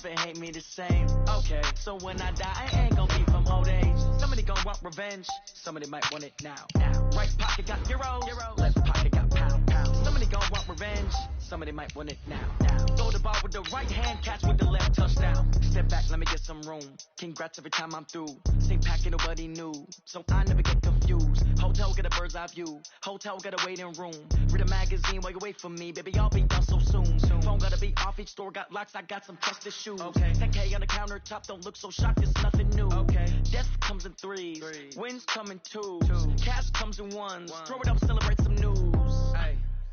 love it, hate me the same. Okay, so when I die, I ain't gonna be from old age. Somebody gonna want revenge, somebody might want it now. Right pocket got euros, left pocket got pound. Somebody gonna want revenge, somebody might want it now. Throw the ball with the right hand, catch with the left, touchdown. Step back, let me get some room. Congrats every time I'm through. Same packet, nobody knew, so I never get confused. Hotel get a bird's eye view, hotel got a waiting room. Read a magazine while you wait for me, baby, I'll be done so soon. Phone gotta be off, each store got locks, I got some trusted shoes. 10K on the countertop, don't look so shocked, it's nothing new. Death comes in threes, wins come in twos, cash comes in ones. Throw it up, celebrate some news.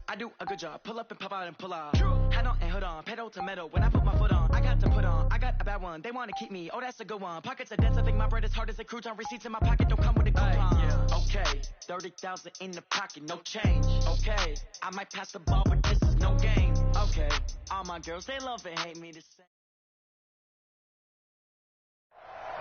I do a good job, pull up and pop out and pull out. Head on and hood on, pedal to metal. When I put my foot on, I got to put on. I got a bad one, they wanna keep me, oh that's a good one. Pockets are dense, I think my bread is hard as a crouton. Receipts in my pocket don't come with a coupon. Okay, 30,000 in the pocket, no change. Okay, I might pass the ball, but this is no game. Okay, all my girls, they love it, hate me the same.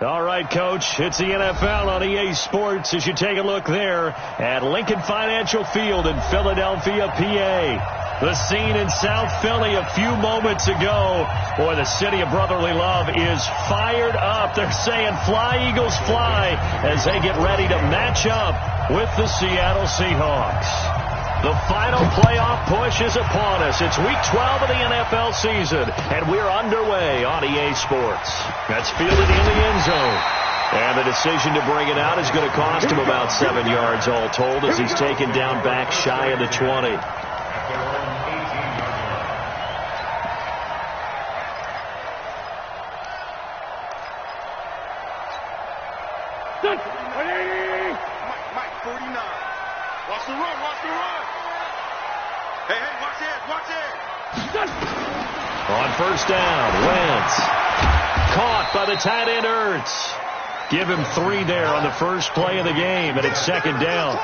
All right, Coach, it's the NFL on EA Sports as you take a look there at Lincoln Financial Field in Philadelphia, PA. The scene in South Philly a few moments ago. Boy, the city of brotherly love is fired up. They're saying fly, Eagles, fly, as they get ready to match up with the Seattle Seahawks. The final playoff push is upon us. It's Week 12 of the NFL season, and we're underway on EA Sports. That's fielded in the end zone. And the decision to bring it out is going to cost him about 7 yards all told as he's taken down back shy of the 20. Mike, 49. Watch the run, watch the run. Hey, watch it. On first down, Wentz. Caught by the tight end, Ertz. Give him 3 there on the first play of the game, and it's second down.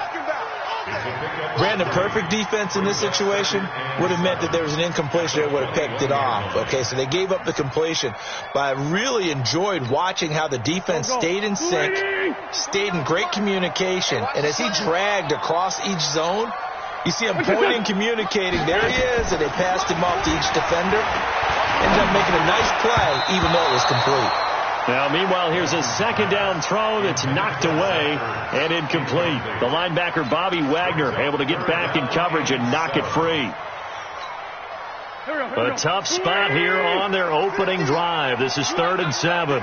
Brandon, perfect defense in this situation would have meant that there was an incompletion that would have picked it off. Okay, so they gave up the completion, but I really enjoyed watching how the defense stayed in sync, stayed in great communication, and as he dragged across each zone, you see him pointing, communicating. There he is, and they passed him off to each defender. Ended up making a nice play, even though it was complete. Now, meanwhile, here's a second down throw that's knocked away and incomplete. The linebacker, Bobby Wagner, able to get back in coverage and knock it free. A tough spot here on their opening drive. This is 3rd and 7.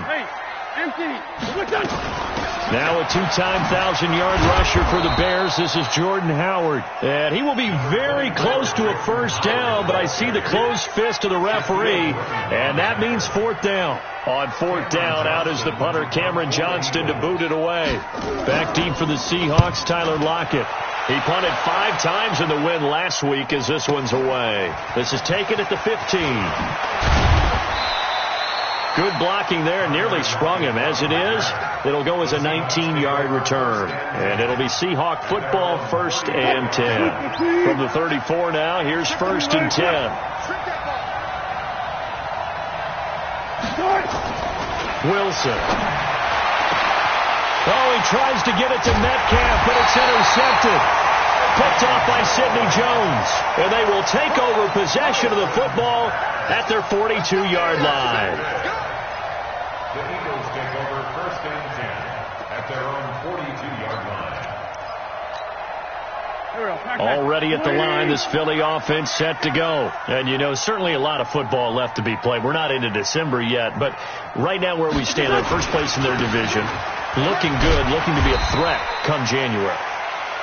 Now a 2-time 1,000-yard rusher for the Bears. This is Jordan Howard. And he will be very close to a first down, but I see the closed fist of the referee, and that means 4th down. On 4th down, out is the punter, Cameron Johnston, to boot it away. Back deep for the Seahawks, Tyler Lockett. He punted 5 times in the win last week as this one's away. This is taken at the 15. Good blocking there, nearly sprung him. As it is, it'll go as a 19-yard return. And it'll be Seahawk football, 1st and 10. From the 34 now, here's 1st and 10. Wilson. Oh, he tries to get it to Metcalf, but it's intercepted. Picked off by Sidney Jones. And they will take over possession of the football at their 42-yard line. The Eagles take over 1st and 10 at their own 42-yard line. Already at the line, this Philly offense set to go. And, you know, certainly a lot of football left to be played. We're not into December yet, but right now where we stand, they're first place in their division, looking good, looking to be a threat come January.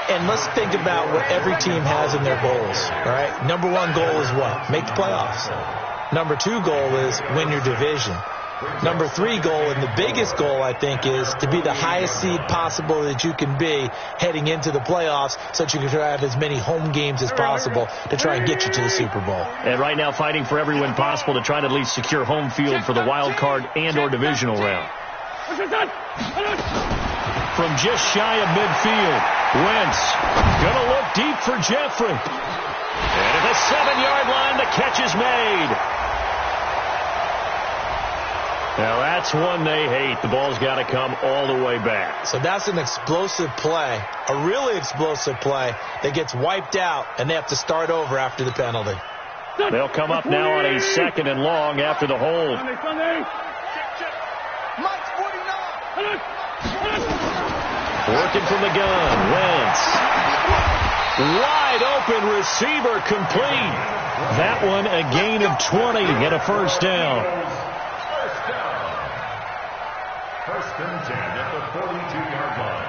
And let's think about what every team has in their goals, all right? Number 1 goal is what? Make the playoffs. Number 2 goal is win your division. Number 3 goal, and the biggest goal, I think, is to be the highest seed possible that you can be heading into the playoffs so that you can try to have as many home games as possible to try and get you to the Super Bowl. And right now fighting for every win possible to try to at least secure home field for the wild card and or divisional round. From just shy of midfield, Wentz going to look deep for Jeffrey. And at the 7-yard line, the catch is made. Now, that's one they hate. The ball's got to come all the way back. So that's an explosive play, a really explosive play that gets wiped out, and they have to start over after the penalty. They'll come up now on a 2nd and long after the hold. Working from the gun, Wentz. Wide open receiver, complete. That one a gain of 20 and a first down. First and 10 at the 42-yard line.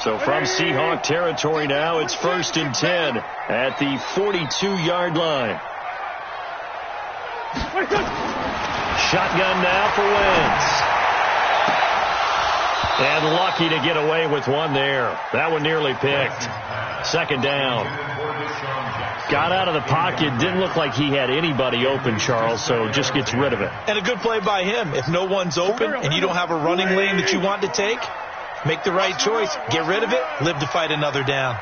So from Seahawk territory now, it's 1st and 10 at the 42-yard line. Shotgun now for Wentz. And lucky to get away with one there. That one nearly picked. 2nd down. Got out of the pocket. Didn't look like he had anybody open, Charles, so just gets rid of it. And a good play by him. If no one's open and you don't have a running lane that you want to take, make the right choice. Get rid of it. Live to fight another down.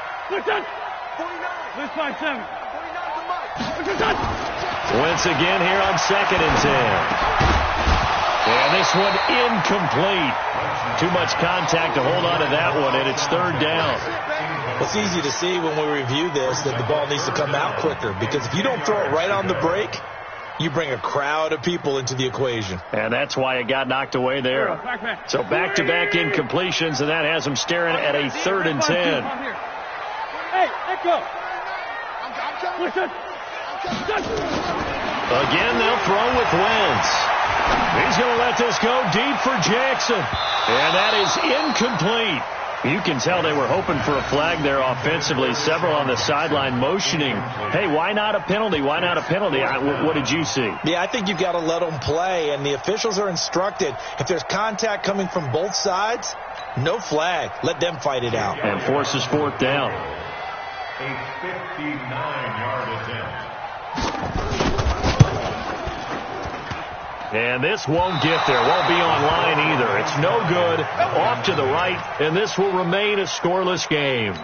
Wentz again here on 2nd and 10. And this one incomplete. Too much contact to hold on to that one, and it's 3rd down. It's easy to see when we review this that the ball needs to come out quicker, because if you don't throw it right on the break, you bring a crowd of people into the equation. And that's why it got knocked away there. So back-to-back incompletions, and that has them staring at a 3rd and 10. Again, they'll throw with Wentz. He's going to let this go deep for Jackson. And that is incomplete. You can tell they were hoping for a flag there offensively. Several on the sideline motioning, hey, why not a penalty? Why not a penalty? What did you see? Yeah, I think you've got to let them play, and the officials are instructed. If there's contact coming from both sides, no flag. Let them fight it out. And forces 4th down. A 59-yard attempt. And this won't get there. Won't be on line either. It's no good. Off to the right, and this will remain a scoreless game.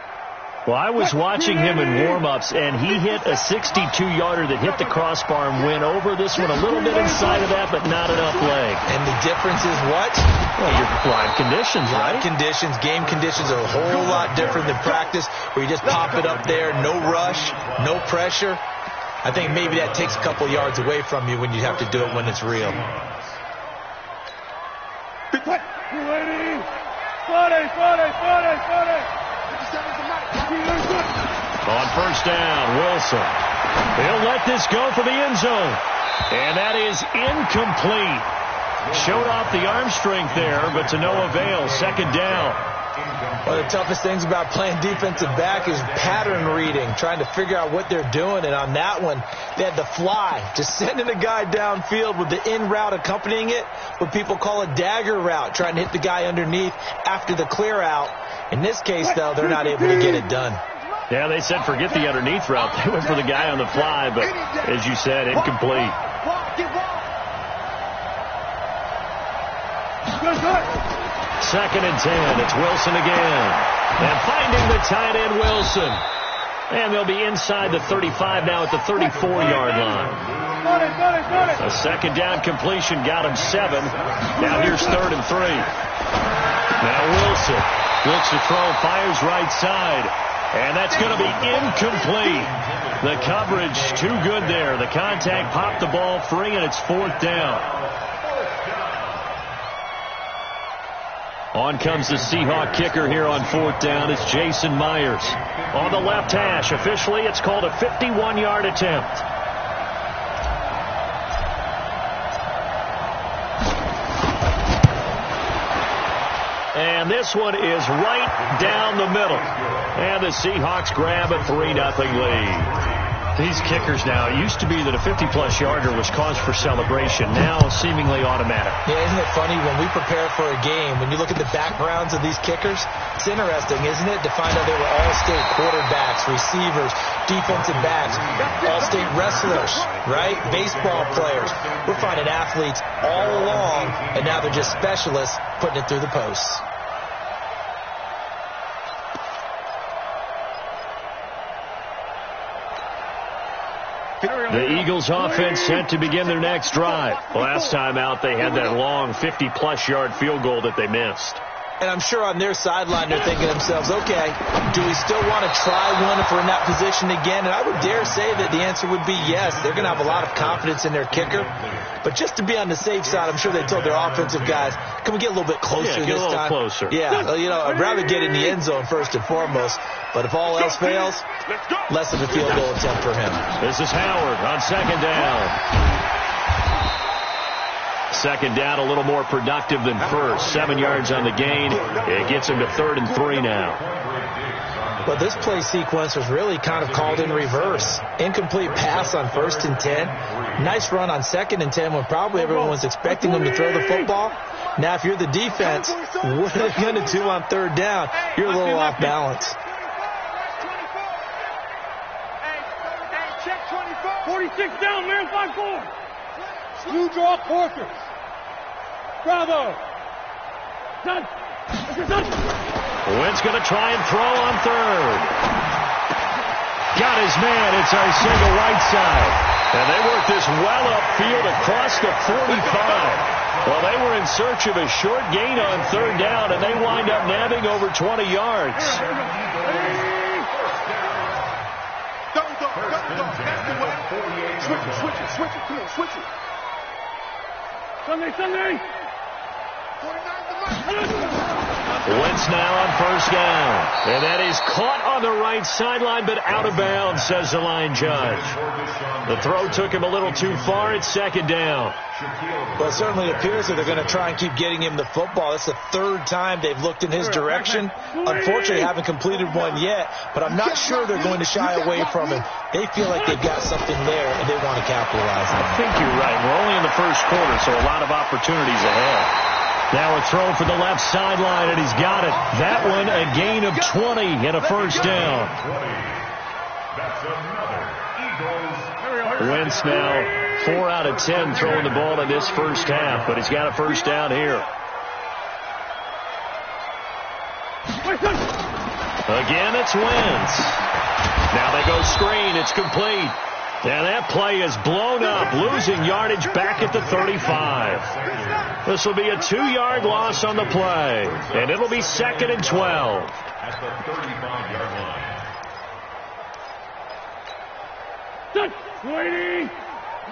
Well, I was watching him in warm-ups, and he hit a 62-yarder that hit the crossbar and went over. This one a little bit inside of that, but not enough leg. And the difference is what? Well, your live conditions, right? Live conditions, game conditions are a whole lot different than practice, where you just pop it up there, no rush, no pressure. I think maybe that takes a couple yards away from you when you have to do it when it's real. On 1st down, Wilson. He'll let this go for the end zone. And that is incomplete. Showed off the arm strength there, but to no avail. 2nd down. One of the toughest things about playing defensive back is pattern reading, trying to figure out what they're doing. And on that one, they had the fly, just sending a guy downfield with the in route accompanying it, what people call a dagger route, trying to hit the guy underneath after the clear out. In this case, though, they're not able to get it done. Yeah, they said forget the underneath route. They went for the guy on the fly, but as you said, incomplete. 2nd and 10. It's Wilson again. And finding the tight end, Wilson. And they'll be inside the 35 now at the 34-yard line. A 2nd down completion got him 7. Now here's 3rd and 3. Now Wilson looks to throw, fires right side. And that's going to be incomplete. The coverage too good there. The contact popped the ball free, and it's 4th down. On comes the Seahawk kicker here on 4th down. It's Jason Myers. On the left hash, officially it's called a 51-yard attempt. And this one is right down the middle. And the Seahawks grab a 3-0 lead. These kickers now, it used to be that a 50-plus yarder was cause for celebration. Now seemingly automatic. Yeah, isn't it funny when we prepare for a game, when you look at the backgrounds of these kickers, it's interesting, isn't it, to find out they were all-state quarterbacks, receivers, defensive backs, all-state wrestlers, right? Baseball players. We're finding athletes all along, and now they're just specialists putting it through the posts. The Eagles offense set to begin their next drive. Last time out, they had that long 50-plus yard field goal that they missed. And I'm sure on their sideline they're thinking to themselves, okay, do we still want to try one if we're in that position again? And I would dare say that the answer would be yes. They're going to have a lot of confidence in their kicker. But just to be on the safe side, I'm sure they told their offensive guys, can we get a little bit closer this time? Get a little closer. Yeah, you know, I'd rather get in the end zone first and foremost. But if all else fails, less of a field goal attempt for him. This is Howard on second down. Second down, a little more productive than first. 7 yards on the gain. It gets him to 3rd and 3 now. But this play sequence was really kind of called in reverse. Incomplete pass on 1st and 10. Nice run on 2nd and 10 when probably everyone was expecting him to throw the football. Now, if you're the defense, what are they going to do on 3rd down? You're a little off balance. 46 down, man, 5-4. Slew draw Corker. Bravo. Done. Wentz going to try and throw on 3rd. Got his man. It's Arcega right side. And they work this well upfield across the 45. Well, they were in search of a short gain on 3rd down, and they wind up nabbing over 20 yards. Switch it. Come on, switch it. Sunday. Wentz now on 1st down. And that is caught on the right sideline, but out of bounds, says the line judge. The throw took him a little too far. It's 2nd down. Well, it certainly appears that they're going to try and keep getting him the football. It's the 3rd time they've looked in his direction. Unfortunately, haven't completed one yet, but I'm not sure they're going to shy away from him. They feel like they've got something there, and they want to capitalize on it. I think you're right. We're only in the 1st quarter, so a lot of opportunities ahead. Now a throw for the left sideline, and he's got it. That one, a gain of 20 and a 1st down. Wentz now 4 out of 10 throwing the ball in this 1st half, but he's got a 1st down here. Again, it's Wentz. Now they go screen. It's complete. And that play is blown up, losing yardage back at the 35. This will be a 2-yard loss on the play, and it'll be 2nd and 12. At the 35-yard line. Done. 20.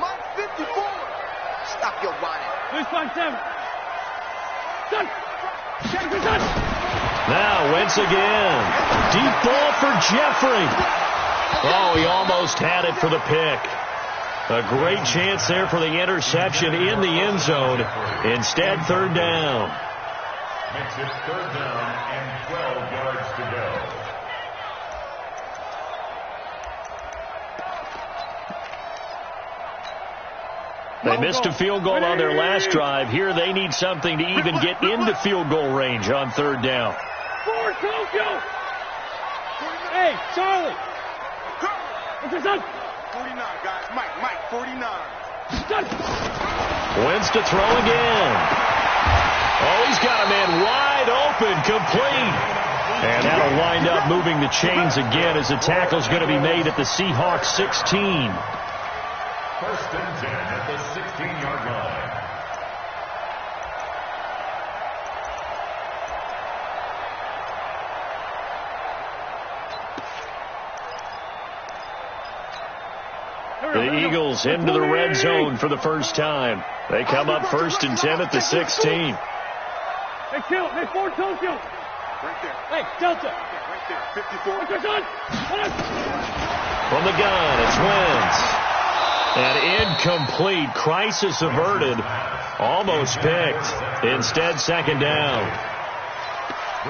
Mike 54. Stop your whining. Please find 7. Done. Now Wentz again. Deep ball for Jeffrey. Oh, he almost had it for the pick. A great chance there for the interception in the end zone. Instead, 3rd down. Makes it 3rd down and 12 yards to go. They missed a field goal on their last drive. Here they need something to even get into field goal range on 3rd down. Forward, Tokyo. Hey, Charlie. What's this up? 49, guys. Mike, 49. Done. Wentz to throw again. Oh, he's got a man wide open, complete. And that'll wind up moving the chains again as the tackle's going to be made at the Seahawks 16. 1st and 10 at the 16-yard line. The Eagles into the red zone for the 1st time. They come up 1st and 10 at the 16. Hey, kill. Hey, Ford, Tokyo. Right there. Hey, Delta. Right there. 54. What's this on? From the gun, it's Wentz. And incomplete. Crisis averted. Almost picked. Instead, 2nd down.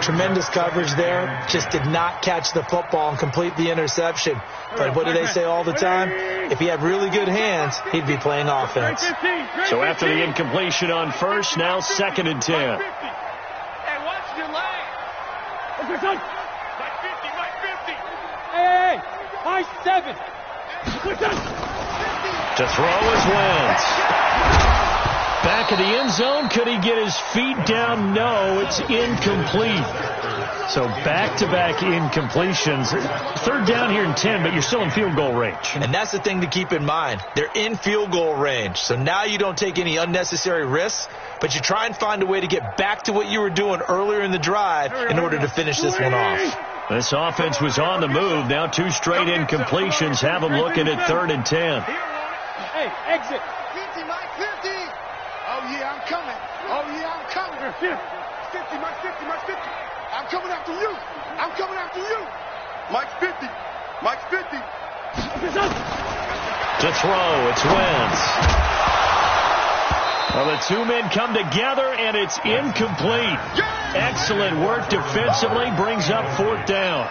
Tremendous coverage there. Just did not catch the football and complete the interception. But what do they say all the time? If he had really good hands, he'd be playing offense. So after the incompletion on 1st, now 2nd and 10. Hey, watch your leg. What's this on? Mike 50. Hey, high 7. What's this? To throw is Wentz. Back of the end zone. Could he get his feet down? No, it's incomplete. So back-to-back incompletions. Third down here in 10, but you're still in field goal range. And that's the thing to keep in mind. They're in field goal range. So now you don't take any unnecessary risks, but you try and find a way to get back to what you were doing earlier in the drive in order to finish this one off. This offense was on the move. Now 2 straight incompletions have them looking at 3rd and 10. Hey, exit. 50, Mike, 50. Oh, yeah, I'm coming. Oh, yeah, I'm coming. 50, Mike, 50, Mike, 50. I'm coming after you. I'm coming after you. Mike's 50. Mike's 50. To throw, it's Wentz. Well, the 2 men come together, and it's incomplete. Excellent work defensively, brings up 4th down.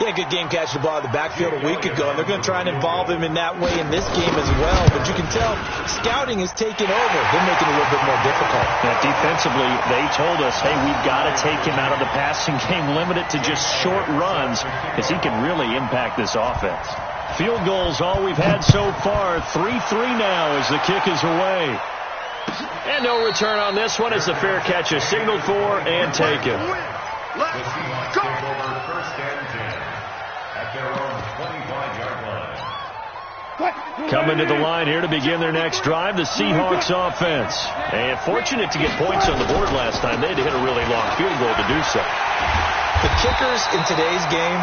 Yeah, good game catching the ball in the backfield a week ago, and they're going to try and involve him in that way in this game as well. But you can tell scouting is taking over. They're making it a little bit more difficult. Now, defensively, they told us, hey, we've got to take him out of the passing game, limit it to just short runs, because he can really impact this offense. Field goals, all we've had so far. 3-3 now as the kick is away. And no return on this one as the fair catch is signaled for and taken. The Seahawks take over 1st and 10 at their own 25-yard line. Coming to the line here to begin their next drive, the Seahawks offense. And fortunate to get points on the board last time. They had to hit a really long field goal to do so. The kickers in today's game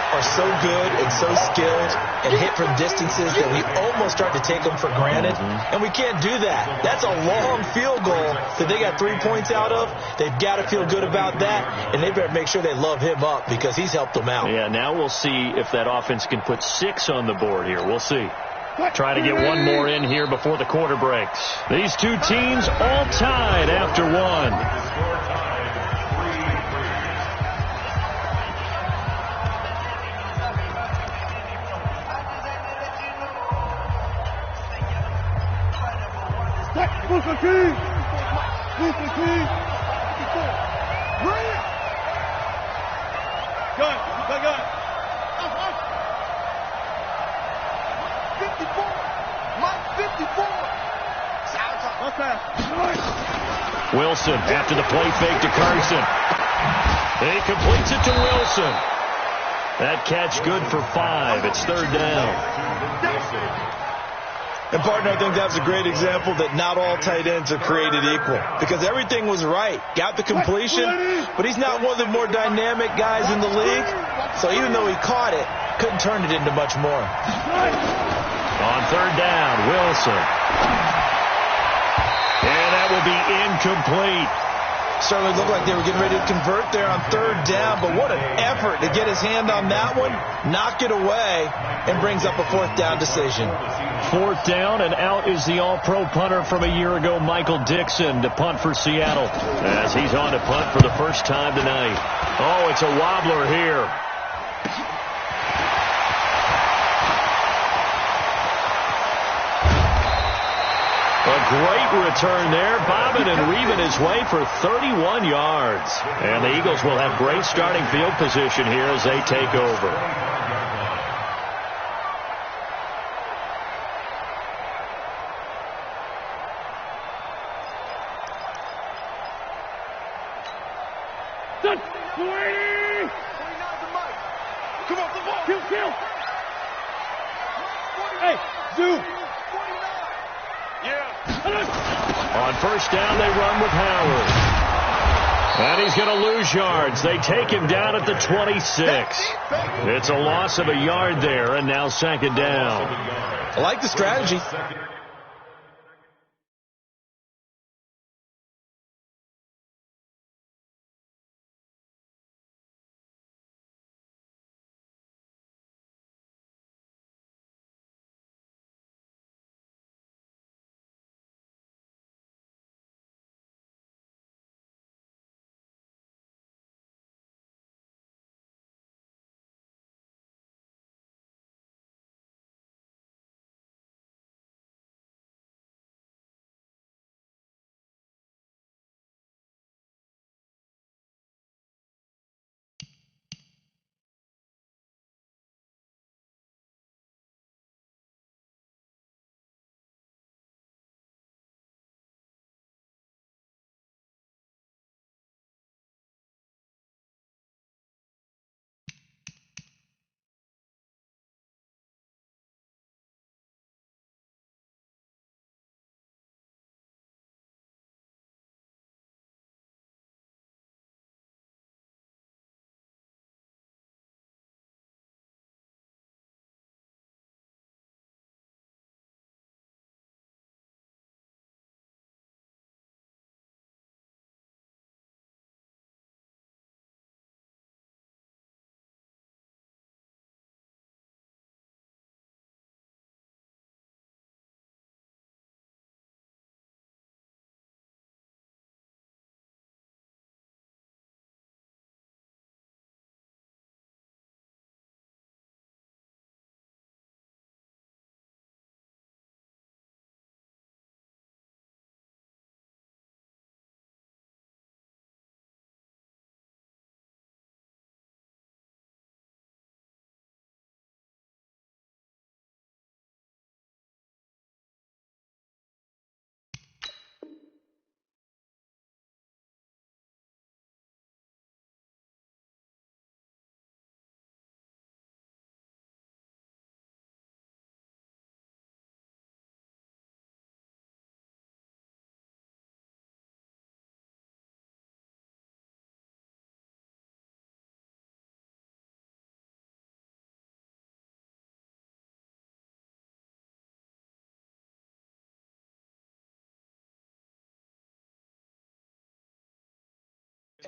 are so good and so skilled and hit from distances that we almost start to take them for granted. And we can't do that. That's a long field goal that they got 3 points out of. They've got to feel good about that, and they better make sure they love him up because he's helped them out. Yeah, now we'll see if that offense can put 6 on the board here. We'll see. Try to get one more in here before the quarter breaks. These 2 teams all tied after 1. Wilson after the play fake to Carson. He completes it to Wilson. That catch good for 5. It's 3rd down. And, partner, I think that's a great example that not all tight ends are created equal because everything was right. Got the completion, but he's not one of the more dynamic guys in the league. So even though he caught it, couldn't turn it into much more. On 3rd down, Wilson. And that will be incomplete. Certainly looked like they were getting ready to convert there on 3rd down, but what an effort to get his hand on that one, knock it away, and brings up a 4th down decision. 4th down, and out is the all-pro punter from a year ago, Michael Dixon, to punt for Seattle, as he's on to punt for the first time tonight. Oh, it's a wobbler here. A great return there, bobbing and weaving his way for 31 yards. And the Eagles will have great starting field position here as they take over. Come on, the ball. Kill. Hey, zoom. Yeah. On 1st down, they run with Howard. And he's going to lose yards. They take him down at the 26. It's a loss of a yard there, and now 2nd down. I like the strategy.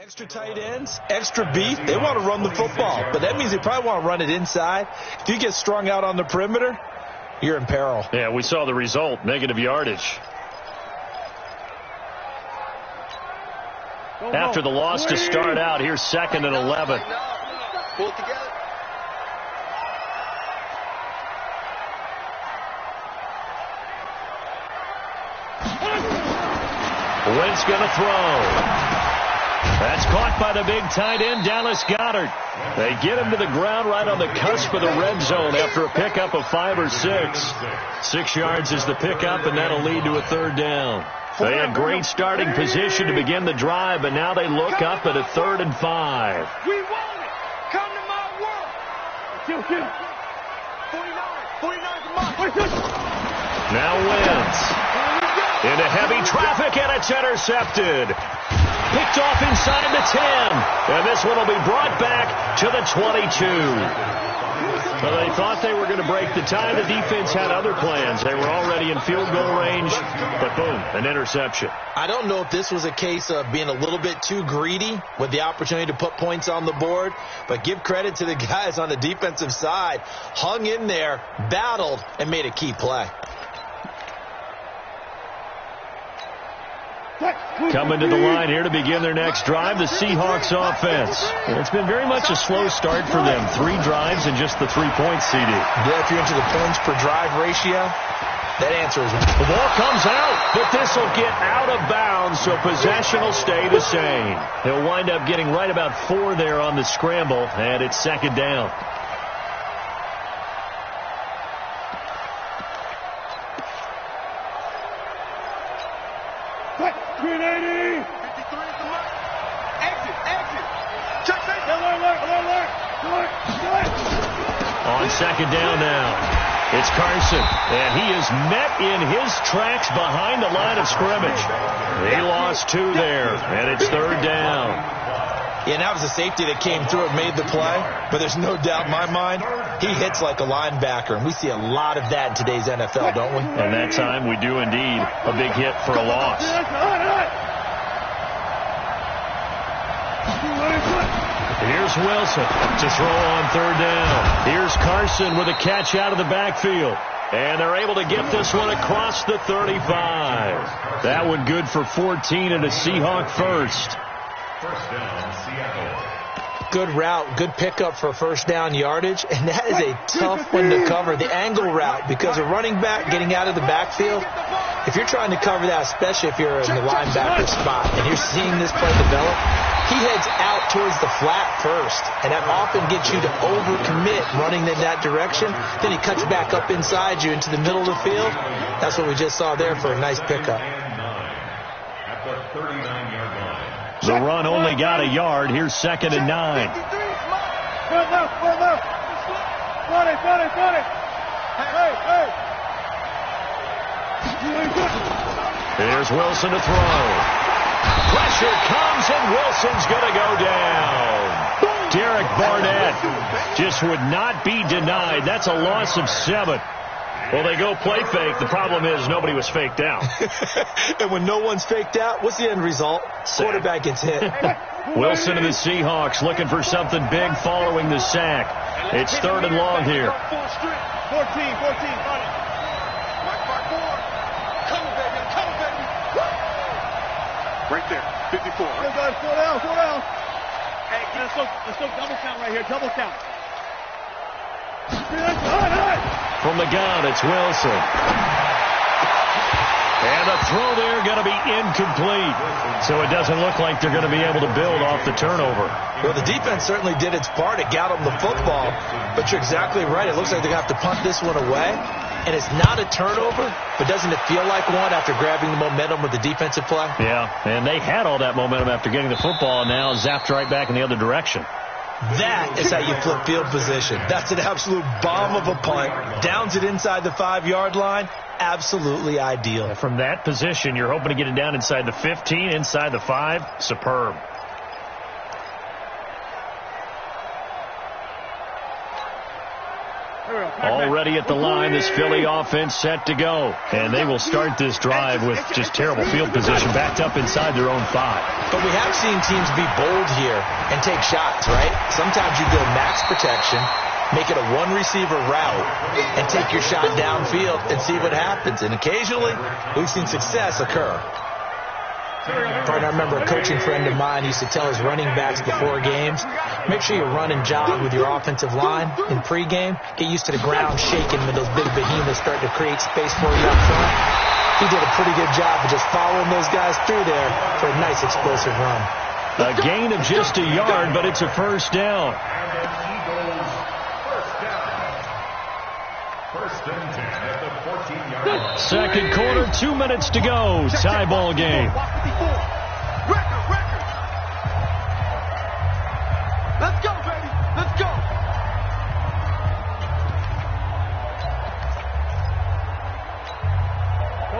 Extra tight ends, extra beef, they want to run the football. But that means they probably want to run it inside. If you get strung out on the perimeter, you're in peril. Yeah, we saw the result, negative yardage. After the loss to start out, here's 2nd and 11. Pull it together. Wentz going to throw. That's caught by the big tight end, Dallas Goedert. They get him to the ground right on the cusp of the red zone after a pickup of 5 or 6. 6 yards is the pickup, and that'll lead to a 3rd down. They had great starting position to begin the drive, but now they look up at a 3rd and 5. We want it. Come to my world. Kill. 49 to mine. Now Wentz into heavy traffic, and it's intercepted. Picked off inside the 10. And this one will be brought back to the 22. Well, they thought they were going to break the tie. The defense had other plans. They were already in field goal range, but boom, an interception. I don't know if this was a case of being a little bit too greedy with the opportunity to put points on the board, but give credit to the guys on the defensive side. Hung in there, battled, and made a key play. Coming to the line here to begin their next drive, the Seahawks offense. It's been very much a slow start for them. 3 drives and just the 3 points, CD. Yeah, if you're into the points per drive ratio, that answer is... The ball comes out, but this will get out of bounds, so possession will stay the same. He'll wind up getting right about 4 there on the scramble, and it's 2nd down. On 2nd down now, it's Carson, and he is met in his tracks behind the line of scrimmage. He lost 2 there, and it's 3rd down. Yeah, and that was a safety that came through and made the play, but there's no doubt in my mind, he hits like a linebacker, and we see a lot of that in today's NFL, don't we? And that time we do indeed a big hit for a loss. Here's Wilson to throw on 3rd down. Here's Carson with a catch out of the backfield. And they're able to get this one across the 35. That one good for 14 and a Seahawk first. First down, Seattle. Good route, good pickup for 1st down yardage, and that is a tough one to cover, the angle route, because a running back getting out of the backfield, if you're trying to cover that, especially if you're in the linebacker spot, and you're seeing this play develop, he heads out towards the flat first, and that often gets you to overcommit running in that direction. Then he cuts back up inside you into the middle of the field. That's what we just saw there for a nice pickup. At the 39-yard line. The run only got a yard. Here's 2nd and 9. Front left. Got it. Hey. Here's Wilson to throw. Pressure comes, and Wilson's going to go down. Derek Barnett just would not be denied. That's a loss of 7. Well, they go play fake. The problem is nobody was faked out. And when no one's faked out, what's the end result? Quarterback gets hit. Wilson and the Seahawks looking for something big following the sack. It's 3rd and long here. 14. Got it. Right there, 54. Slow down. Hey, let's go double count right here. Double count. From the gun, it's Wilson. And the throw there going to be incomplete. So it doesn't look like they're going to be able to build off the turnover. Well, the defense certainly did its part. It got them the football. But you're exactly right. It looks like they're going to have to punt this one away. And it's not a turnover, but doesn't it feel like one after grabbing the momentum with the defensive play? Yeah, and they had all that momentum after getting the football, and now zapped right back in the other direction. That is how you flip field position. That's an absolute bomb of a punt. Downs it inside the 5-yard line. Absolutely ideal. From that position, you're hoping to get it down inside the 15, inside the 5. Superb. Here we go. already at the line. This Philly offense set to go. And they will start this drive with just terrible field position, backed up inside their own 5. But we have seen teams be bold here and take shots, right? Sometimes you go max protection, make it a one-receiver route, and take your shot downfield and see what happens. And occasionally, we've seen success occur. I remember a coaching friend of mine used to tell his running backs before games, make sure you run and jog with your offensive line in pregame. Get used to the ground shaking when those big behemoths start to create space for you up front. He did a pretty good job of just following those guys through there for a nice explosive run. A gain of just a yard, but it's a first down. First and 10 at the 14-yard line. Second quarter, 2 minutes to go. Tie ball game. Record. Let's go, baby. Let's go.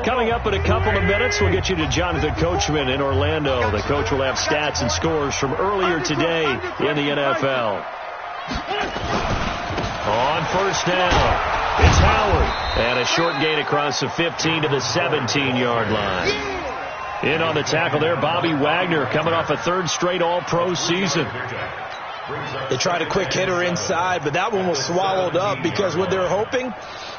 Coming up in a couple of minutes, we'll get you to Jonathan Coachman in Orlando. The coach will have stats and scores from earlier today in the NFL. On first down, it's Howard. And a short gain across the 15 to the 17-yard line. In on the tackle there, Bobby Wagner, coming off a third straight All-Pro season. They tried a quick hitter inside, but that one was swallowed up because what they're hoping,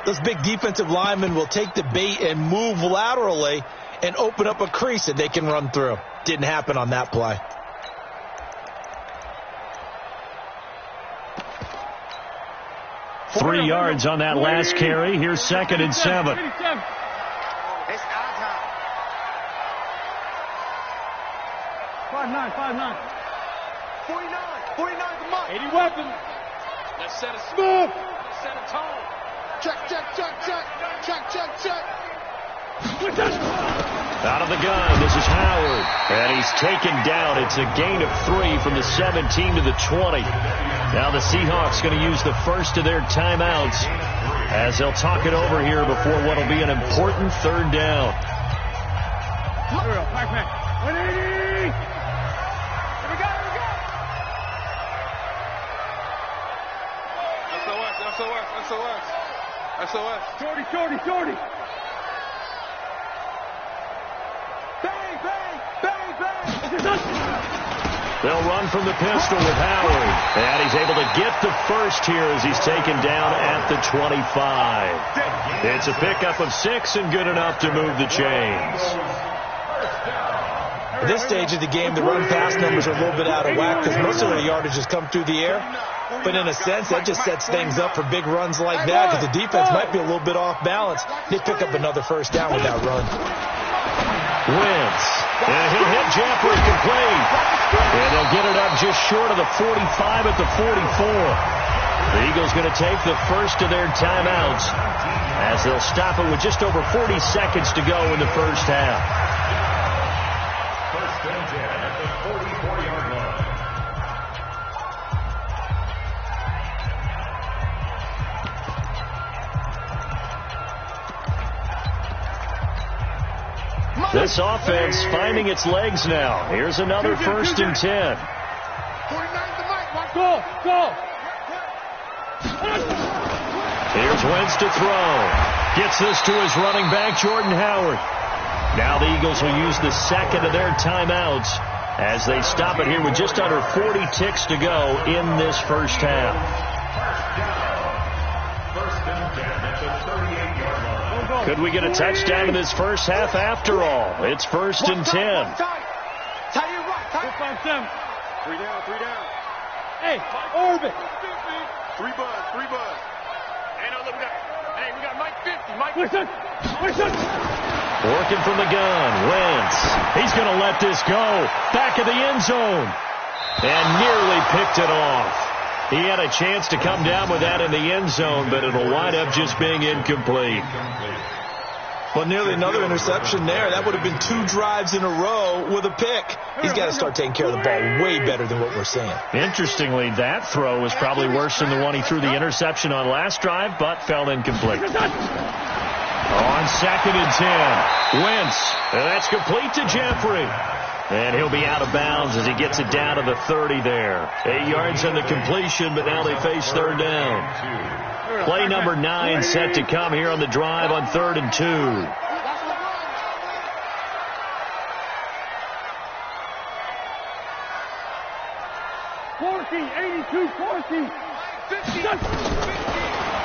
those big defensive linemen will take the bait and move laterally and open up a crease that they can run through. Didn't happen on that play. Three yards on that last carry. Here's 2nd and 7. It's our time. 5'9". 49 the mark. 80 weapons. Let's set a Move. Let's set a tone. Check. Out of the gun, this is Howard. And he's taken down. It's a gain of 3 from the 17 to the 20. Now the Seahawks going to use the first of their timeouts as they'll talk it over here before what will be an important third down. Here we go. Pac-Man. 180. Here we go. SOS. Shorty. Bang. They'll run from the pistol with Howard. And he's able to get the first here as he's taken down at the 25. It's a pickup of 6 and good enough to move the chains. At this stage of the game, the run-pass numbers are a little bit out of whack because most of their yardage has come through the air. But in a sense, that just sets things up for big runs like that because the defense might be a little bit off balance. They pick up another first down with that run. Wentz. And he'll hit Jeffrey complete. And they'll get it up just short of the 45 at the 44. The Eagles going to take the first of their timeouts as they'll stop it with just over 40 seconds to go in the first half. First and 10 at the 44-yard line. This offense finding its legs now. Here's another 1st and 10. 49 the mic. Go. Here's Wentz to throw. Gets this to his running back, Jordan Howard. Now the Eagles will use the second of their timeouts as they stop it here with just under 40 ticks to go in this first half. First and 10 at the 38-yard line. Could we get a touchdown in this first half after all? It's 1st and 10. Tie it right. 4-5-7. 3 down. Hey, orbit. 3 buzz. Hey, no, look, we got Mike 50. Mike 50. Listen. Working from the gun, Wentz. He's going to let this go. Back of the end zone. And nearly picked it off. He had a chance to come down with that in the end zone, but it'll wind up just being incomplete. Well, nearly another interception there. That would have been 2 drives in a row with a pick. He's got to start taking care of the ball way better than what we're seeing. Interestingly, that throw was probably worse than the one he threw the interception on last drive, but fell incomplete. On 2nd and 10, Wentz. And that's complete to Jeffrey. And he'll be out of bounds as he gets it down to the 30 there. 8 yards on the completion, but now they face third down. Play number 9 set to come here on the drive on 3rd and 2. 40.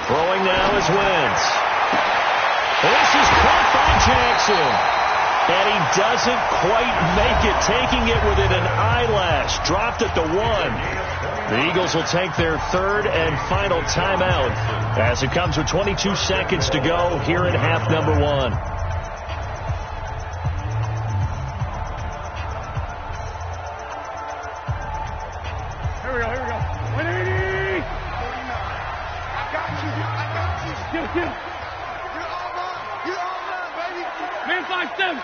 Throwing now is Wentz. This is caught by Jackson. And he doesn't quite make it, taking it within an eyelash. Dropped at the 1. The Eagles will take their 3rd and final timeout as it comes with 22 seconds to go here in half number 1. Here we go. 180. I got you. Get. You're all run, baby. Man 5-7.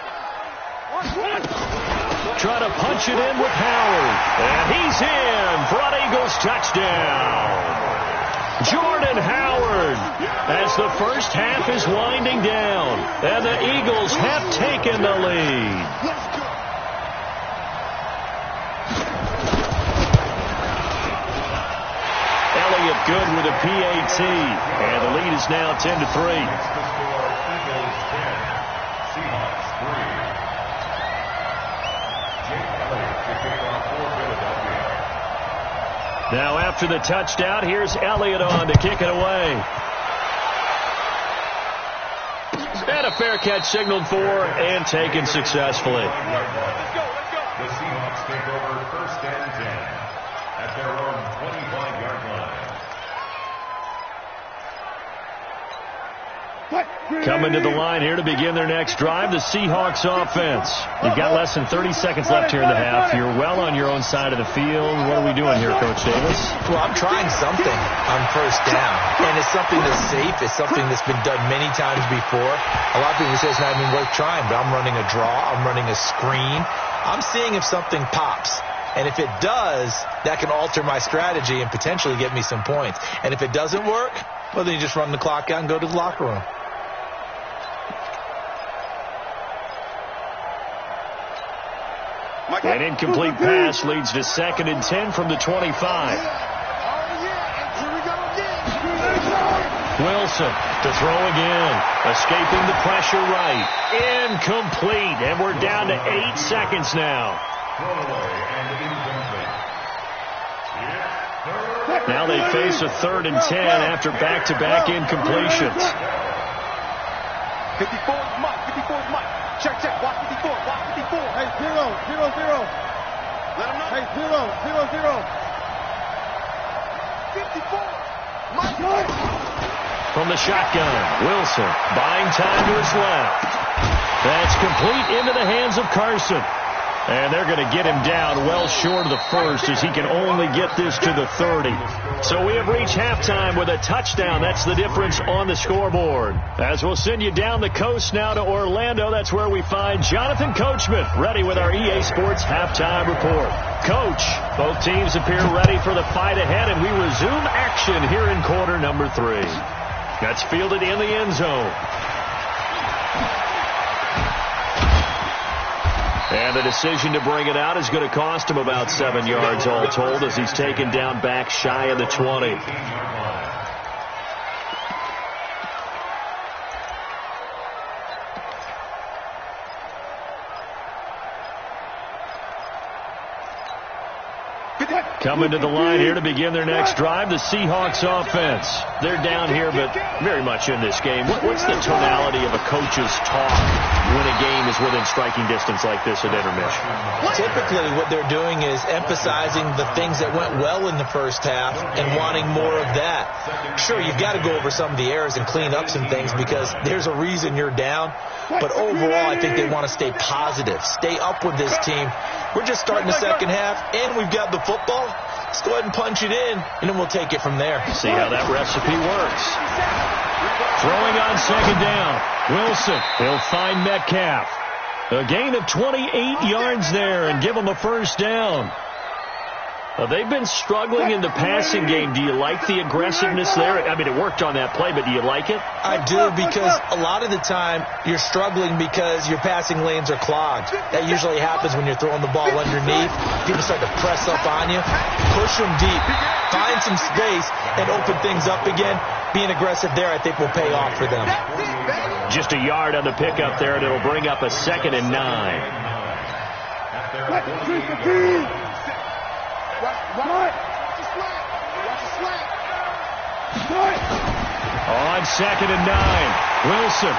Try to punch it in with Howard. And he's in for an Eagles touchdown. Jordan Howard as the first half is winding down. And the Eagles have taken the lead. Let's go. Elliott good with a PAT. And the lead is now 10-3. Now after the touchdown, here's Elliott on to kick it away. And a fair catch signaled for and taken successfully. The Seahawks take over 1st and 10 at their own 25-yard line. Coming to the line here to begin their next drive, the Seahawks offense. You've got less than 30 seconds left here in the half. You're well on your own side of the field. What are we doing here, Coach Davis? Well, I'm trying something on 1st down, and it's something that's safe. It's something that's been done many times before. A lot of people say it's not even worth trying, but I'm running a draw. I'm running a screen. I'm seeing if something pops. And if it does, that can alter my strategy and potentially get me some points. And if it doesn't work, well, then you just run the clock out and go to the locker room. An incomplete pass leads to 2nd and 10 from the 25. Wilson to throw again. Escaping the pressure right. Incomplete. And we're down to 8 seconds now. Now they face a 3rd and 10 after back-to-back incompletions. 54 is Mike. 54 is Mike. Check. Watch 54. Watch 54. Hey, 0. Let him know. Hey, 0. 54. Mike. From the shotgun, Wilson buying time to his left. That's complete into the hands of Carson. And they're going to get him down well short of the 1st as he can only get this to the 30. So we have reached halftime with a touchdown. That's the difference on the scoreboard. As we'll send you down the coast now to Orlando, that's where we find Jonathan Coachman ready with our EA Sports halftime report. Coach, both teams appear ready for the fight ahead, and we resume action here in quarter number 3. That's fielded in the end zone. And the decision to bring it out is going to cost him about 7 yards all told as he's taken down back shy of the 20. Coming to the line here to begin their next drive, the Seahawks offense. They're down here, but very much in this game. What's the tonality of a coach's talk when a game is within striking distance like this at intermission? Typically, what they're doing is emphasizing the things that went well in the first half and wanting more of that. Sure, you've got to go over some of the errors and clean up some things because there's a reason you're down. But overall, I think they want to stay positive, stay up with this team. We're just starting the second half, and we've got the football. Let's go ahead and punch it in, and then we'll take it from there. See how that recipe works. Throwing on 2nd down. Wilson, he'll find Metcalf. A gain of 28 yards there and give him a 1st down. They've been struggling in the passing game. Do you like the aggressiveness there? I mean, it worked on that play, but do you like it? I do, because a lot of the time you're struggling because your passing lanes are clogged. That usually happens when you're throwing the ball underneath. People start to press up on you. Push them deep. Find some space and open things up again. Being aggressive there, I think, will pay off for them. Just a yard on the pickup there, and it'll bring up a 2nd and 9. On 2nd and 9, Wilson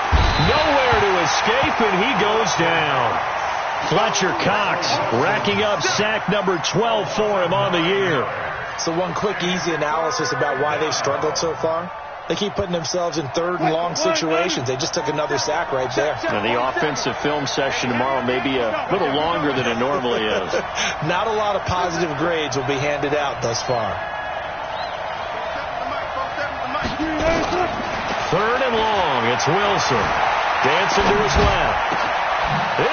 nowhere to escape, and he goes down. Fletcher Cox racking up sack number 12 for him on the year. So one quick, easy analysis about why they've struggled so far. They keep putting themselves in 3rd and long situations. They just took another sack right there. And the offensive film session tomorrow may be a little longer than it normally is. Not a lot of positive grades will be handed out thus far. 3rd and long. It's Wilson. Dancing to his left.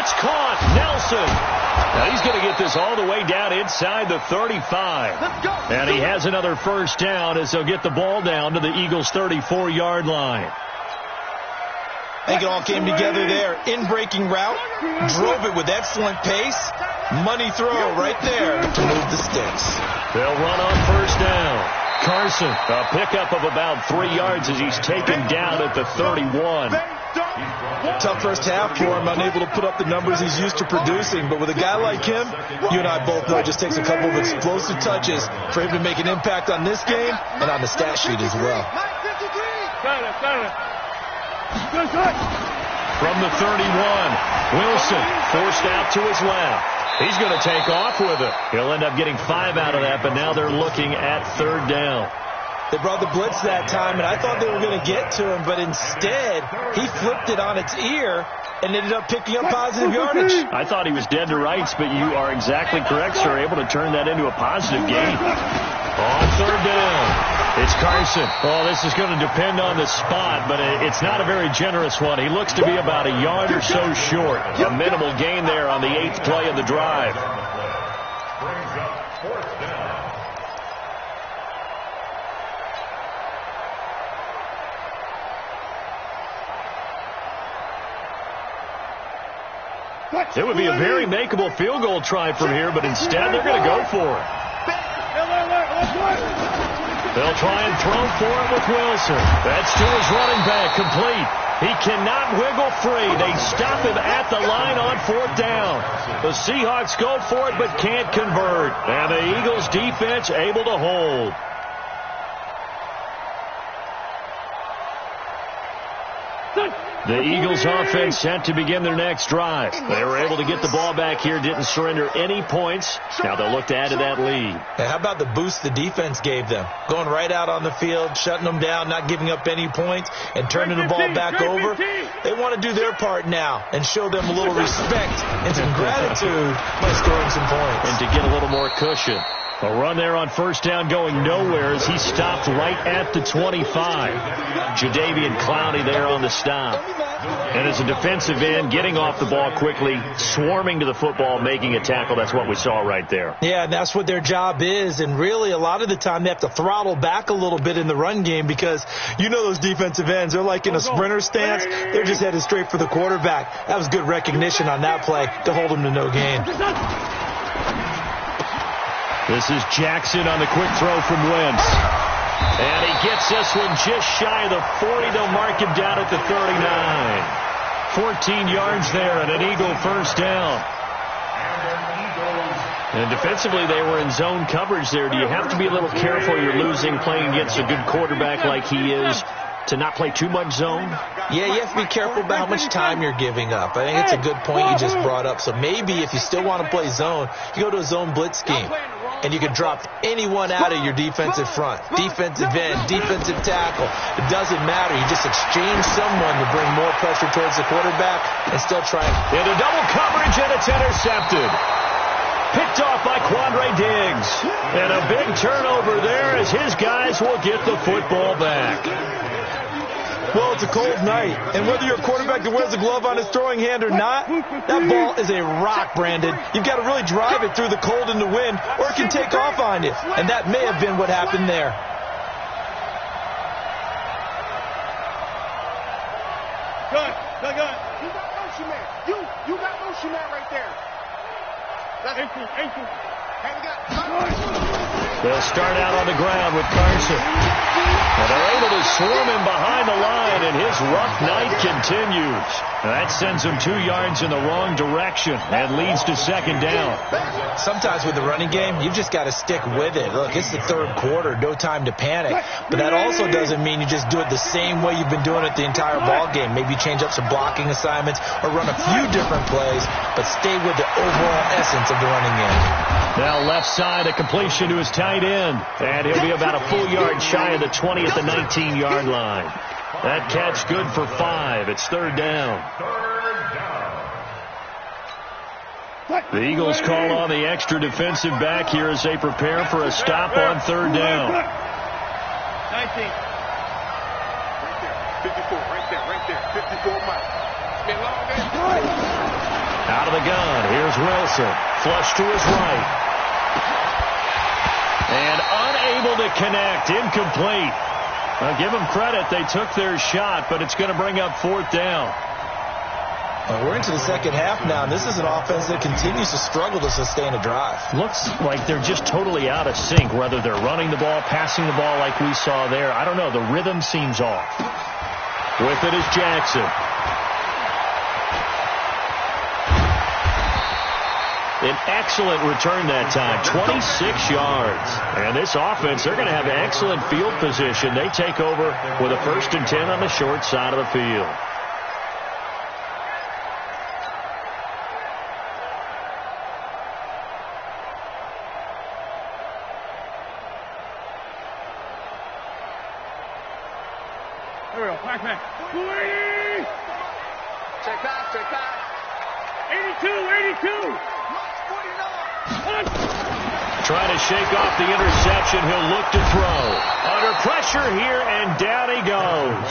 It's caught. Nelson. Now he's going to get this all the way down inside the 35. And he has another first down as they'll get the ball down to the Eagles' 34-yard line. I think it all came together there. In-breaking route. Drove it with excellent pace. Money throw right there to move the sticks. They'll run on first down. Carson, a pickup of about 3 yards as he's taken down at the 31. Tough first half for him, unable to put up the numbers he's used to producing. But with a guy like him, you and I both know it just takes a couple of explosive touches for him to make an impact on this game and on the stat sheet as well. From the 31, Wilson forced out to his left. He's going to take off with it. He'll end up getting 5 out of that, but now they're looking at 3rd down. They brought the blitz that time, and I thought they were going to get to him, but instead, he flipped it on its ear and ended up picking up positive yardage. I thought he was dead to rights, but you are exactly correct, sir. Able to turn that into a positive gain. On 3rd down, it's Carson. Oh, this is going to depend on the spot, but it's not a very generous one. He looks to be about a yard or so short. A minimal gain there on the 8th play of the drive. Brings up 4th down. It would be a very makeable field goal try from here, but instead they're going to go for it. They'll try and throw for it with Wilson. That's to his running back, complete. He cannot wiggle free. They stop him at the line on 4th down. The Seahawks go for it but can't convert. And the Eagles defense able to hold. The Eagles offense set to begin their next drive. They were able to get the ball back here, didn't surrender any points. Now they'll look to add to that lead. And how about the boost the defense gave them? Going right out on the field, shutting them down, not giving up any points, and turning the ball back over. They want to do their part now and show them a little respect and some gratitude by scoring some points. And to get a little more cushion. A run there on first down going nowhere as he stopped right at the 25. Jadeveon Clowney there on the stop. And as a defensive end, getting off the ball quickly, swarming to the football, making a tackle. That's what we saw right there. Yeah, and that's what their job is. And really, a lot of the time, they have to throttle back a little bit in the run game because you know those defensive ends, they're like in a sprinter stance. They're just headed straight for the quarterback. That was good recognition on that play to hold him to no gain. This is Jackson on the quick throw from Wentz. And he gets this one just shy of the 40. They'll mark him down at the 39. 14 yards there and an Eagle first down. And defensively, they were in zone coverage there. Do you have to be a little careful? You're losing playing against a good quarterback like he is to not play too much zone? Yeah, you have to be careful about how much time you're giving up. I think it's a good point you just brought up. So maybe if you still want to play zone, you go to a zone blitz scheme. And you can drop anyone out of your defensive front. Defensive end, defensive tackle. It doesn't matter. You just exchange someone to bring more pressure towards the quarterback and still try. Into double coverage, and it's intercepted. Picked off by Quandre Diggs. And a big turnover there as his guys will get the football back. Well, it's a cold night, and whether you're a quarterback that wears a glove on his throwing hand or not, that ball is a rock, Brandon. You've got to really drive it through the cold and the wind, or it can take off on you, and that may have been what happened there. Good. Good. You got motion man. You got motion man right there. That's ankle. Hey, we got. They'll start out on the ground with Carson. And they're able to swarm him behind the line, and his rough night continues. That sends him 2 yards in the wrong direction and leads to second down. Sometimes with the running game, you've just got to stick with it. Look, it's the third quarter, no time to panic. But that also doesn't mean you just do it the same way you've been doing it the entire ball game. Maybe change up some blocking assignments or run a few different plays, but stay with the overall essence of the running game. Now left side, a completion to his tight end. And he'll be about a full yard shy of the 20 at the 19-yard line. That catch good for 5. It's third down. The Eagles call on the extra defensive back here as they prepare for a stop on third down. 19. Right there. 54 miles. Been long day. Out of the gun, here's Wilson. Flush to his right. And unable to connect, incomplete. I'll give them credit. They took their shot, but it's going to bring up fourth down. We're into the second half now, and this is an offense that continues to struggle to sustain a drive. Looks like they're just totally out of sync, whether they're running the ball, passing the ball like we saw there. I don't know. The rhythm seems off. With it is Jackson. An excellent return that time, 26 yards. And this offense, they're going to have excellent field position. They take over with a 1st and 10 on the short side of the field. There we go. Back. 280. Check back. 82. Trying to shake off the interception. He'll look to throw. Under pressure here, and down he goes.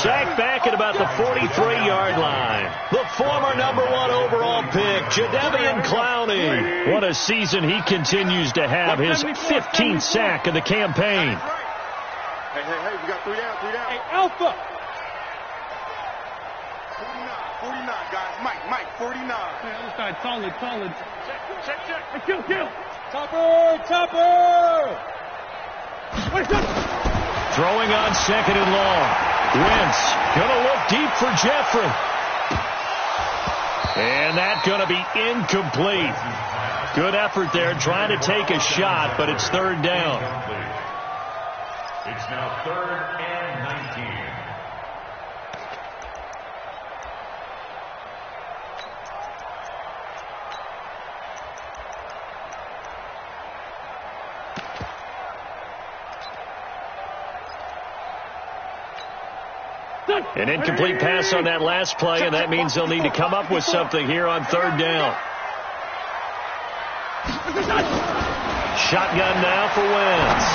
Sacked back at about the 43-yard line. The former #1 overall pick, Jadeveon Clowney. What a season he continues to have. His 15th sack of the campaign. Hey, we got 3 down. Hey, Alpha. 49, guys. Mike, 49. Hey, other side, solid. Check. Hey, kill. Topper! Throwing on 2nd and long. Wentz gonna look deep for Jeffrey. And that's gonna be incomplete. Good effort there trying to take a shot, but it's third down. It's now 3rd and 19. An incomplete pass on that last play, and that means they'll need to come up with something here on third down. Shotgun now for Wentz.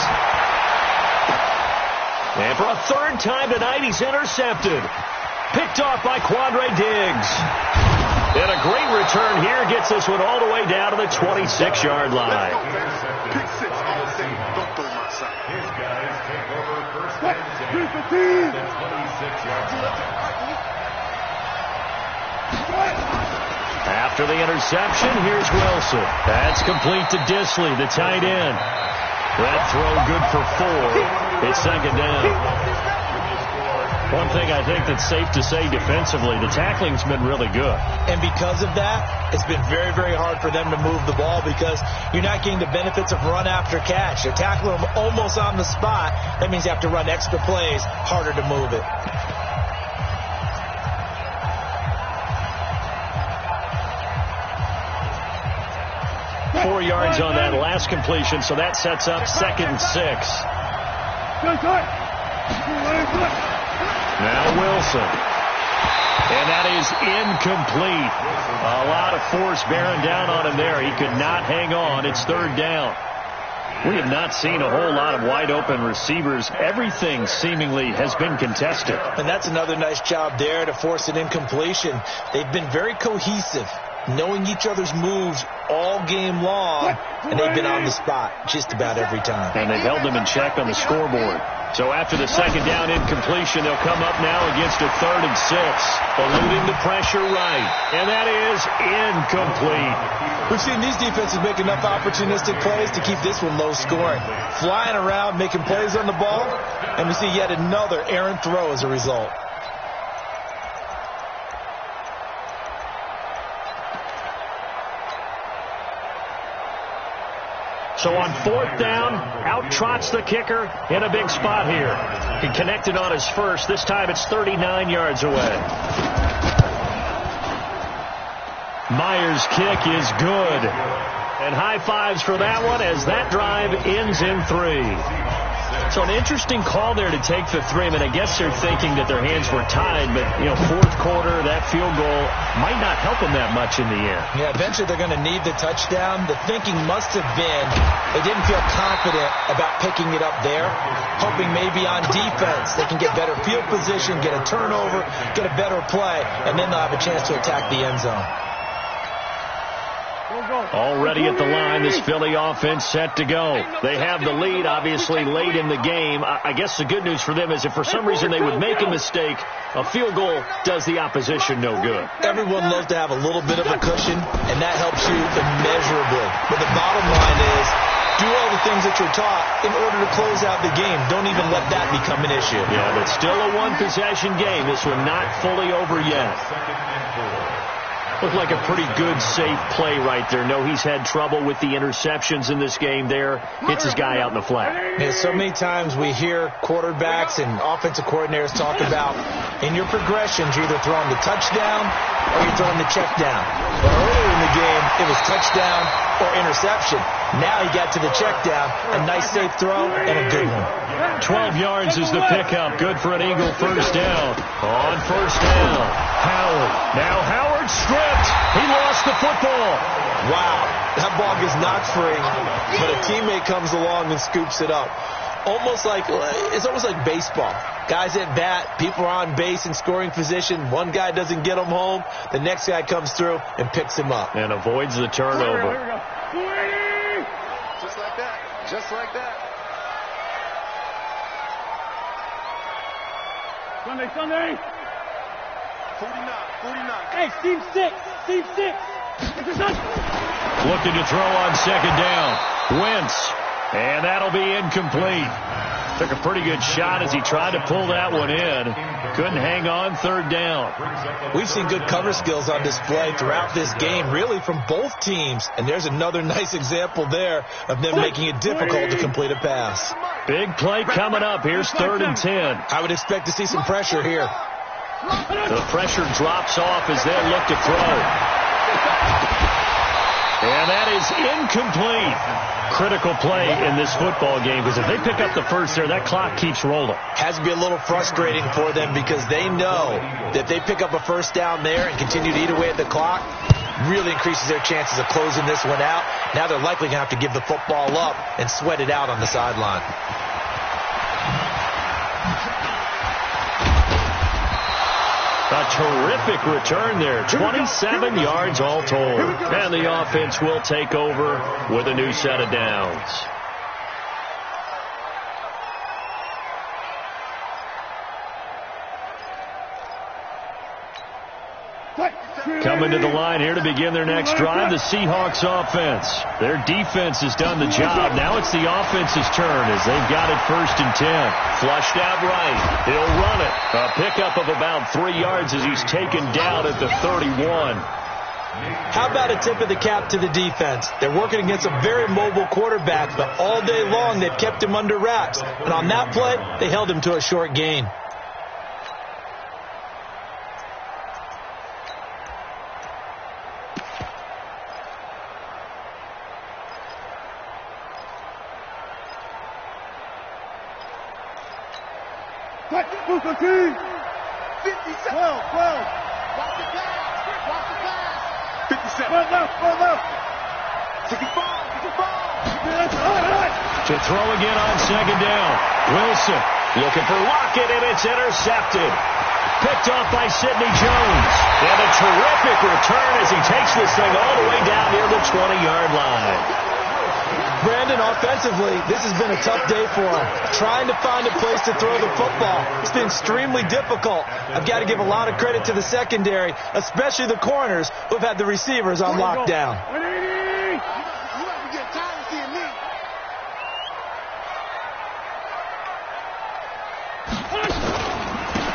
And for a 3rd time tonight, he's intercepted. Picked off by Quandre Diggs. And a great return here gets this one all the way down to the 26-yard line. Pick 6 all day. Don't throw my side. His guys take over 1st and 10. The 26-yard line. After the interception, here's Wilson. That's complete to Disley, the tight end. That throw good for 4. It's second down. One thing I think that's safe to say defensively, the tackling's been really good. And because of that, it's been very, very hard for them to move the ball because you're not getting the benefits of run after catch. They're tackling them almost on the spot. That means you have to run extra plays, harder to move it. Four yards on that last completion, so that sets up 2nd and 6. Now Wilson. And that is incomplete. A lot of force bearing down on him there. He could not hang on. It's third down. We have not seen a whole lot of wide-open receivers. Everything seemingly has been contested. And that's another nice job there to force an incompletion. They've been very cohesive, knowing each other's moves all game long, and they've been on the spot just about every time. And they've held them in check on the scoreboard. So after the second down incompletion, they'll come up now against a 3rd and 6. Eluding the pressure right. And that is incomplete. We've seen these defenses make enough opportunistic plays to keep this one low scoring. Flying around, making plays on the ball, and we see yet another errant throw as a result. So on 4th down, out trots the kicker in a big spot here. He connected on his first. This time it's 39 yards away. Myers' kick is good. And high fives for that one as that drive ends in 3. So an interesting call there to take the 3. I mean, I guess they're thinking that their hands were tied, but, 4th quarter, that field goal might not help them that much in the end. Yeah, eventually they're going to need the touchdown. The thinking must have been they didn't feel confident about picking it up there, hoping maybe on defense they can get better field position, get a turnover, get a better play, and then they'll have a chance to attack the end zone. Already at the line, this Philly offense set to go. They have the lead, obviously, late in the game. I guess the good news for them is if for some reason they would make a mistake, a field goal does the opposition no good. Everyone loves to have a little bit of a cushion, and that helps you immeasurably. But the bottom line is, do all the things that you're taught in order to close out the game. Don't even let that become an issue. Yeah, but still a one-possession game. This one not fully over yet. Looked like a pretty good, safe play right there. No, he's had trouble with the interceptions in this game there. Hits his guy out in the flat. Yeah, so many times we hear quarterbacks and offensive coordinators talk about in your progressions, you're either throwing the touchdown or you're throwing the check down. But earlier in the game, it was touchdown or interception. Now he got to the check down, a nice safe throw, and a good one. 12 yards is the pickup. Good for an Eagle first down. On first down, Howard. Now Howard stripped. He lost the football. Wow, that ball gets knocked free, but a teammate comes along and scoops it up. It's almost like baseball. Guys at bat, people are on base in scoring position. One guy doesn't get him home. The next guy comes through and picks him up. And avoids the turnover. Just like that. Just like that. Sunday. 49. Hey, Steve 6. Looking to throw on second down. Wentz. And that'll be incomplete. Took a pretty good shot as he tried to pull that one in. Couldn't hang on third down. We've seen good cover skills on display throughout this game, really from both teams. And there's another nice example there of them making it difficult to complete a pass. Big play coming up. Here's 3rd and 10. I would expect to see some pressure here. The pressure drops off as they look to throw. And that is incomplete. Critical play in this football game because if they pick up the first there, that clock keeps rolling. Has to be a little frustrating for them because they know that if they pick up a first down there and continue to eat away at the clock, really increases their chances of closing this one out. Now they're likely going to have to give the football up and sweat it out on the sideline. A terrific return there. 27 yards all told. And the offense will take over with a new set of downs. Coming to the line here to begin their next drive, the Seahawks offense. Their defense has done the job. Now it's the offense's turn as they've got it 1st and 10. Flushed out right. He'll run it. A pickup of about 3 yards as he's taken down at the 31. How about a tip of the cap to the defense? They're working against a very mobile quarterback, but all day long they've kept him under wraps. And on that play, they held him to a short gain. Watch the pass. 57. Left. Take it ball. To throw again on second down. Wilson looking for Lockett, and it's intercepted. Picked off by Sidney Jones. And a terrific return as he takes this thing all the way down near the 20-yard line. Brandon, offensively, this has been a tough day for him. Trying to find a place to throw the football. It's been extremely difficult. I've got to give a lot of credit to the secondary, especially the corners who have had the receivers on lockdown.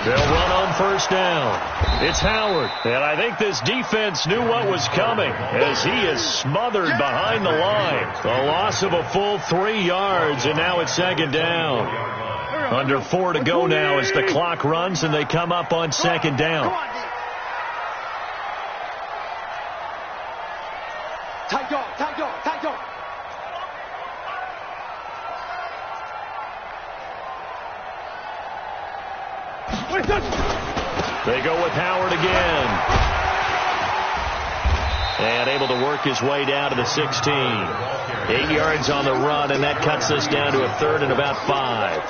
They'll run on first down. It's Howard. And I think this defense knew what was coming as he is smothered behind the line. A loss of a full 3 yards, and now it's second down. Under 4 to go now as the clock runs, and they come up on second down. Tight dog, tight dog, tight dog. They go with Howard again. And able to work his way down to the 16. 8 yards on the run, and that cuts us down to a third and about 5.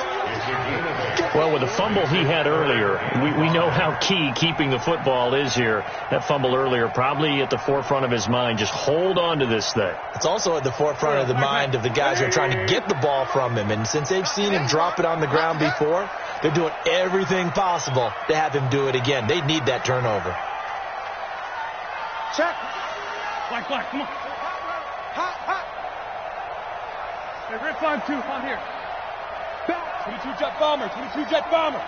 Well, with the fumble he had earlier, we know how key keeping the football is here. That fumble earlier probably at the forefront of his mind. Just hold on to this thing. It's also at the forefront of the mind of the guys who are trying to get the ball from him. And since they've seen him drop it on the ground before, they're doing everything possible to have him do it again. They need that turnover. Check. Black, come on. Hot. Hey, red 5-2, on here. 22 jet bomber, 22 jet bomber.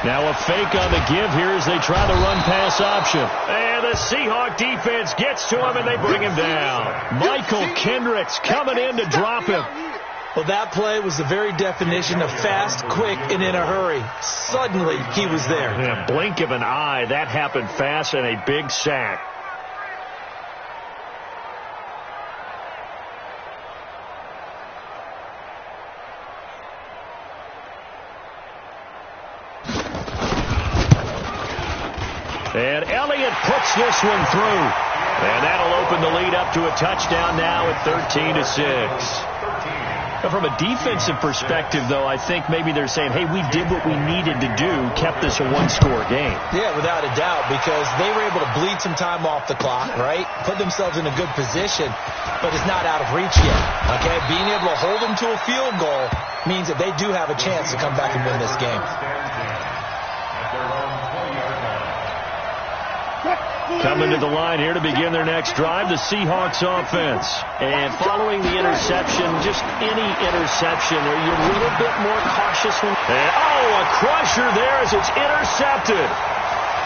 Now a fake on the give here as they try the run-pass option. And the Seahawk defense gets to him, and they bring him down. Michael Kendricks coming in to drop him. Well, that play was the very definition of fast, quick, and in a hurry. Suddenly, he was there. In a blink of an eye, that happened fast, and a big sack. And Elliott puts this one through. And that'll open the lead up to a touchdown now at 13-6. From a defensive perspective, though, I think maybe they're saying, hey, we did what we needed to do, kept this a one-score game. Yeah, without a doubt, because they were able to bleed some time off the clock, right? Put themselves in a good position, but it's not out of reach yet, okay? Being able to hold them to a field goal means that they do have a chance to come back and win this game. Coming to the line here to begin their next drive, the Seahawks offense. And following the interception, just any interception, are you a little bit more cautious? A crusher there as it's intercepted.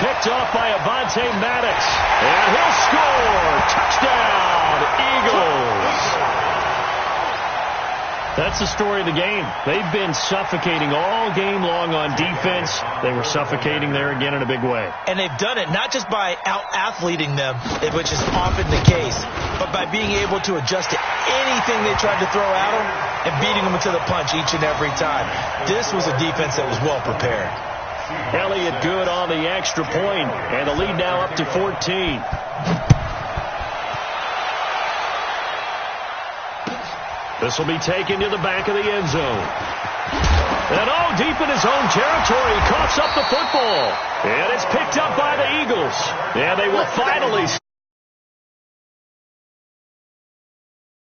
Picked off by Avonte Maddox. And he'll score. Touchdown, Eagles. That's the story of the game. They've been suffocating all game long on defense. They were suffocating there again in a big way. And they've done it not just by out-athleting them, which is often the case, but by being able to adjust to anything they tried to throw at them and beating them to the punch each and every time. This was a defense that was well prepared. Elliott good on the extra point, and the lead now up to 14. This will be taken to the back of the end zone. And deep in his own territory, he coughs up the football. And it's picked up by the Eagles. And they will finally